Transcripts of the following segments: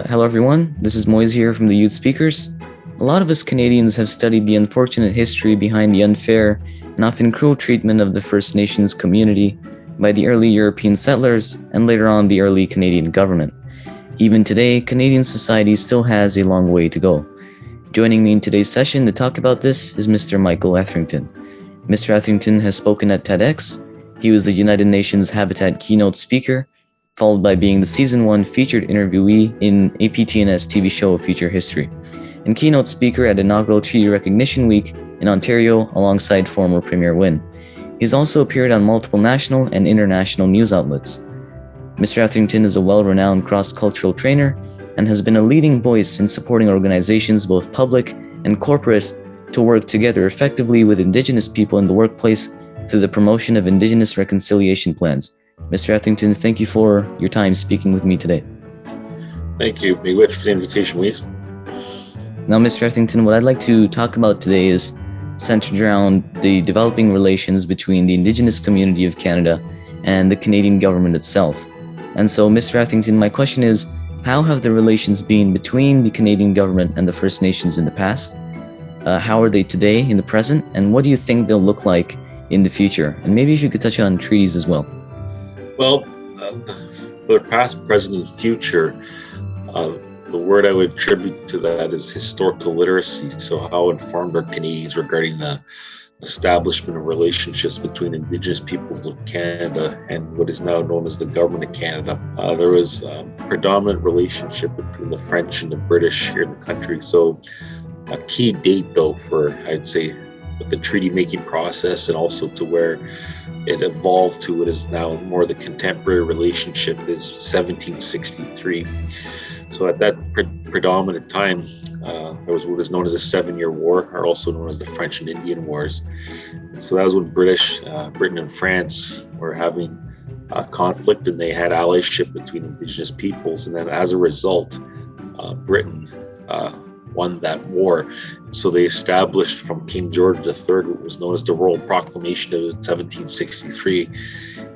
Hello, everyone. This is Moise here from the Youth Speakers. A lot of us Canadians have studied the unfortunate history behind the unfair and often cruel treatment of the First Nations community by the early European settlers and later on the early Canadian government. Even today, Canadian society still has a long way to go. Joining me in today's session to talk about this is Mr. Michael Etherington. Mr. Etherington has spoken at TEDx. He was the United Nations Habitat keynote speaker, followed by being the Season 1 featured interviewee in APTNS TV show Future History, and keynote speaker at inaugural Treaty Recognition Week in Ontario alongside former Premier Wynne. He's also appeared on multiple national and international news outlets. Mr. Etherington is a well-renowned cross-cultural trainer and has been a leading voice in supporting organizations, both public and corporate, to work together effectively with Indigenous people in the workplace through the promotion of Indigenous reconciliation plans. Mr. Etherington, thank you for your time speaking with me today. Thank you, Miigwech, for the invitation, Louise. Now, Mr. Etherington, what I'd like to talk about today is centered around the developing relations between the Indigenous community of Canada and the Canadian government itself. And so, Mr. Etherington, my question is, how have the relations been between the Canadian government and the First Nations in the past? How are they today in the present? And what do you think they'll look like in the future? And maybe if you could touch on treaties as well. Well, for past, present, and future, the word I would attribute to that is historical literacy. So how informed are Canadians regarding the establishment of relationships between Indigenous peoples of Canada and what is now known as the Government of Canada? There was a predominant relationship between the French and the British here in the country. So a key date, though, for, I'd say, with the treaty-making process and also to where it evolved to what is now more the contemporary relationship is 1763. So at that predominant time, there was what is known as the 7-Year War, or also known as the French and Indian Wars. And so that was when Britain and France were having conflict, and they had allyship between Indigenous peoples. And then as a result, Britain won that war. So they established from King George III what was known as the Royal Proclamation of 1763.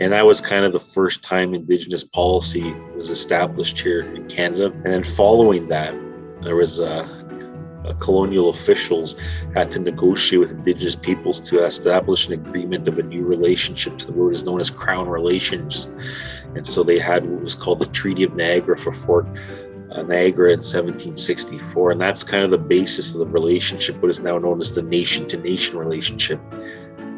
And that was kind of the first time Indigenous policy was established here in Canada. And then following that, there was colonial officials had to negotiate with Indigenous peoples to establish an agreement of a new relationship to what is known as Crown Relations. And so they had what was called the Treaty of Niagara for Fort Niagara in 1764, and that's kind of the basis of the relationship, what is now known as the nation-to-nation relationship.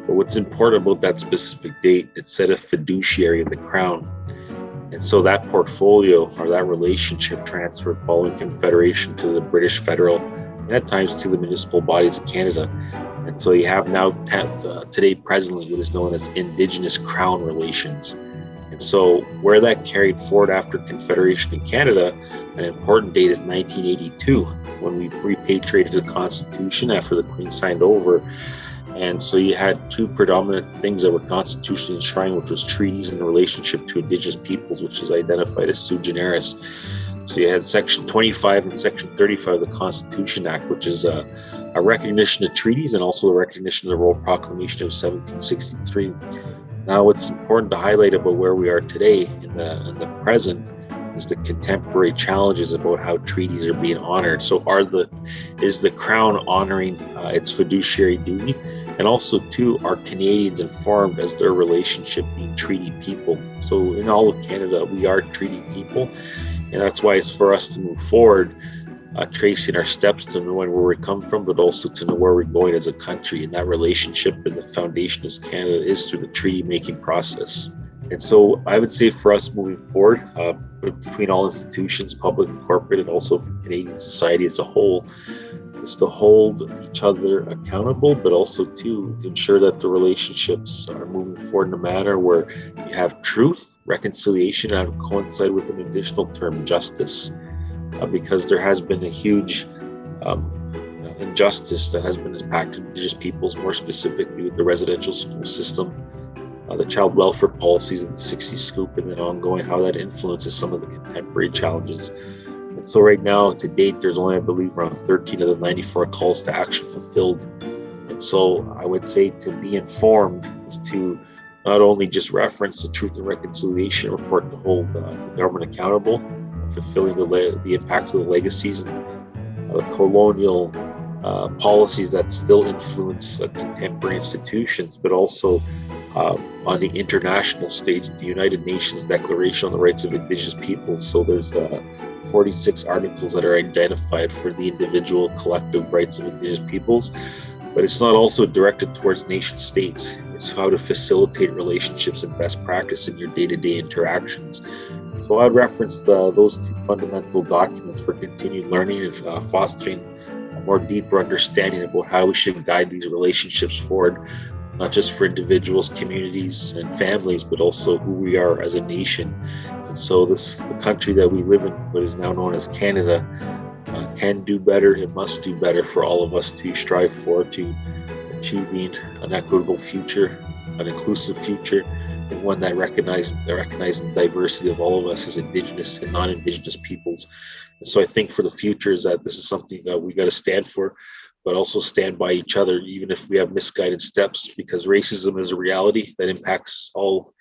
But what's important about that specific date, it said a fiduciary of the Crown. And so that portfolio or that relationship transferred following Confederation to the British federal and at times to the municipal bodies of Canada. And so you have now today presently what is known as Indigenous Crown Relations. And so where that carried forward after Confederation in Canada, an important date is 1982, when we repatriated the Constitution after the Queen signed over. And so you had two predominant things that were constitutionally enshrined, which was treaties in relationship to Indigenous peoples, which is identified as sui generis. So you had Section 25 and Section 35 of the Constitution Act, which is a recognition of treaties and also a recognition of the Royal Proclamation of 1763. Now, what's important to highlight about where we are today in the present is the contemporary challenges about how treaties are being honored. So is the Crown honoring its fiduciary duty? And also, too, are Canadians informed as their relationship being treaty people? So in all of Canada, we are treaty people. And that's why it's for us to move forward, tracing our steps to knowing where we come from, but also to know where we're going as a country. And that relationship and the foundation of Canada is through the treaty-making process. And so I would say for us moving forward, between all institutions, public and corporate, and also for Canadian society as a whole, is to hold each other accountable, but also to ensure that the relationships are moving forward in a manner where you have truth, reconciliation, and coincide with an additional term, justice. Because there has been a huge injustice that has been impacted Indigenous peoples, more specifically with the residential school system, the child welfare policies in the 60s scoop, and then ongoing how that influences some of the contemporary challenges. And so right now, to date, there's only, I believe, around 13 of the 94 calls to action fulfilled. And so I would say to be informed is to not only just reference the Truth and Reconciliation Report to hold the government accountable fulfilling the impacts of the legacies and the colonial policies that still influence contemporary institutions, but also on the international stage, the United Nations Declaration on the Rights of Indigenous Peoples. So there's 46 articles that are identified for the individual collective rights of Indigenous peoples, but it's not also directed towards nation states. It's how to facilitate relationships and best practice in your day-to-day interactions. So I'd reference those two fundamental documents for continued learning and fostering a more deeper understanding about how we should guide these relationships forward, not just for individuals, communities, and families, but also who we are as a nation. And so the country that we live in, what is now known as Canada, can do better and must do better for all of us to strive for, to achieving an equitable future, an inclusive future, and one that recognizes the diversity of all of us as Indigenous and non-Indigenous peoples. And so I think for the future is that this is something that we got to stand for, but also stand by each other, even if we have misguided steps, because racism is a reality that impacts all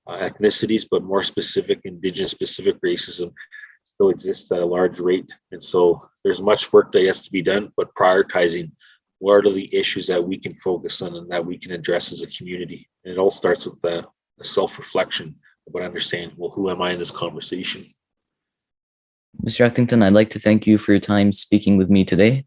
ethnicities, but more specific, Indigenous-specific racism still exists at a large rate. And so there's much work that has to be done, but prioritizing what are the issues that we can focus on and that we can address as a community. And it all starts with a self-reflection about understanding, well, who am I in this conversation? Mr. Etherington, I'd like to thank you for your time speaking with me today,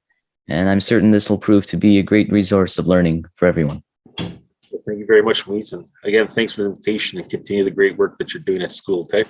and I'm certain this will prove to be a great resource of learning for everyone. Well, thank you very much, Moise. And again, thanks for the invitation and continue the great work that you're doing at school, okay?